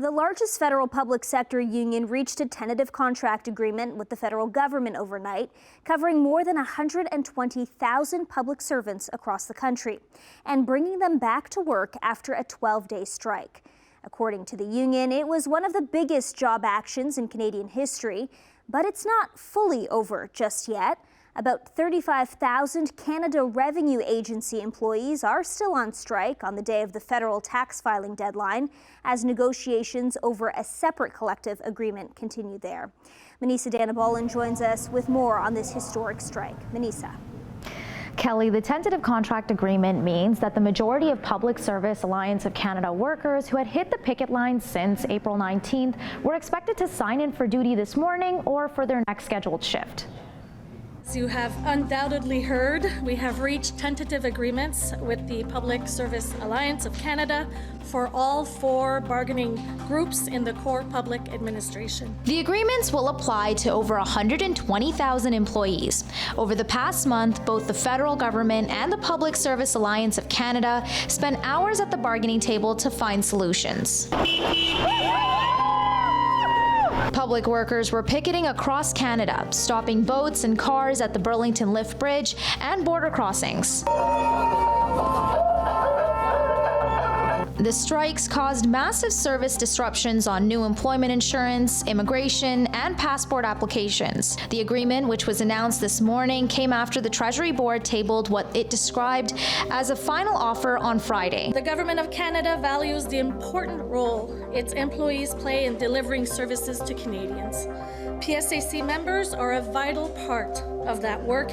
The largest federal public sector union reached a tentative contract agreement with the federal government overnight, covering more than 120,000 public servants across the country and bringing them back to work after a 12-day strike. According to the union, it was one of the biggest job actions in Canadian history, but it's not fully over just yet. About 35,000 Canada Revenue Agency employees are still on strike on the day of the federal tax filing deadline as negotiations over a separate collective agreement continue there. Manisa Danabalan joins us with more on this historic strike. Manisa. Kelly, the tentative contract agreement means that the majority of Public Service Alliance of Canada workers who had hit the picket line since April 19th were expected to sign in for duty this morning or for their next scheduled shift. As you have undoubtedly heard, we have reached tentative agreements with the Public Service Alliance of Canada for all 4 bargaining groups in the core public administration. The agreements will apply to over 120,000 employees. Over the past month, both the federal government and the Public Service Alliance of Canada spent hours at the bargaining table to find solutions. Public workers were picketing across Canada, stopping boats and cars at the Burlington Lift Bridge and border crossings. The strikes caused massive service disruptions on new employment insurance, immigration, and passport applications. The agreement, which was announced this morning, came after the Treasury Board tabled what it described as a final offer on Friday. The Government of Canada values the important role its employees play in delivering services to Canadians. PSAC members are a vital part of that work,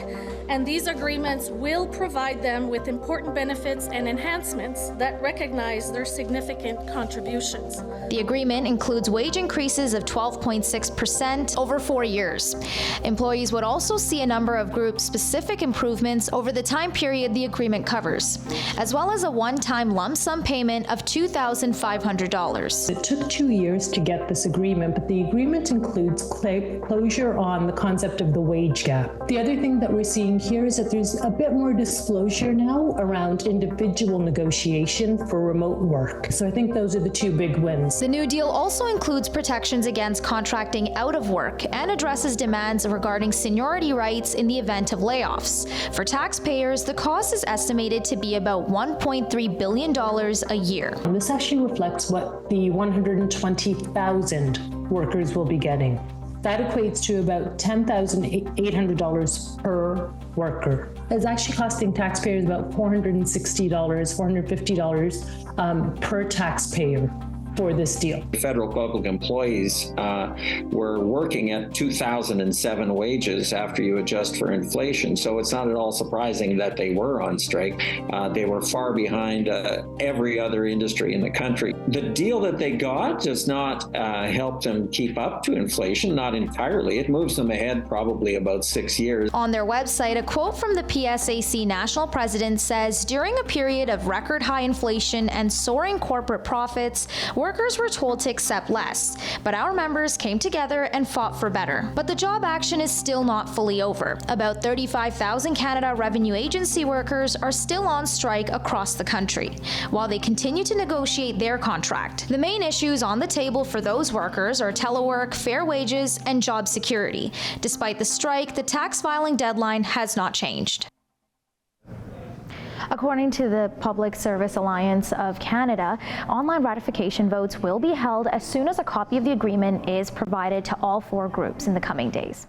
and these agreements will provide them with important benefits and enhancements that recognize their significant contributions. The agreement includes wage increases of 12.6% over 4 years. Employees would also see a number of group-specific improvements over the time period the agreement covers, as well as a one-time lump sum payment of $2,500. It took 2 years to get this agreement, but the agreement includes closure on the concept of the wage gap. The other thing that we're seeing here is that there's a bit more disclosure now around individual negotiation for remote work. So I think those are the 2 big wins. The new deal also includes protections against contracting out of work and addresses demands regarding seniority rights in the event of layoffs. For taxpayers, the cost is estimated to be about $1.3 billion a year. And this actually reflects what the 120,000 workers will be getting. That equates to about $10,800 per worker. It's actually costing taxpayers about $460, $450 per taxpayer for this deal. Federal public employees were working at 2007 wages after you adjust for inflation, so it's not at all surprising that they were on strike. They were far behind every other industry in the country. The deal that they got does not help them keep up to inflation, not entirely. It moves them ahead probably about 6 years. On their website, a quote from the PSAC national president says, "During a period of record high inflation and soaring corporate profits, workers were told to accept less, but our members came together and fought for better." But the job action is still not fully over. About 35,000 Canada Revenue Agency workers are still on strike across the country, while they continue to negotiate their contract. The main issues on the table for those workers are telework, fair wages, and job security. Despite the strike, the tax filing deadline has not changed. According to the Public Service Alliance of Canada, online ratification votes will be held as soon as a copy of the agreement is provided to all 4 groups in the coming days.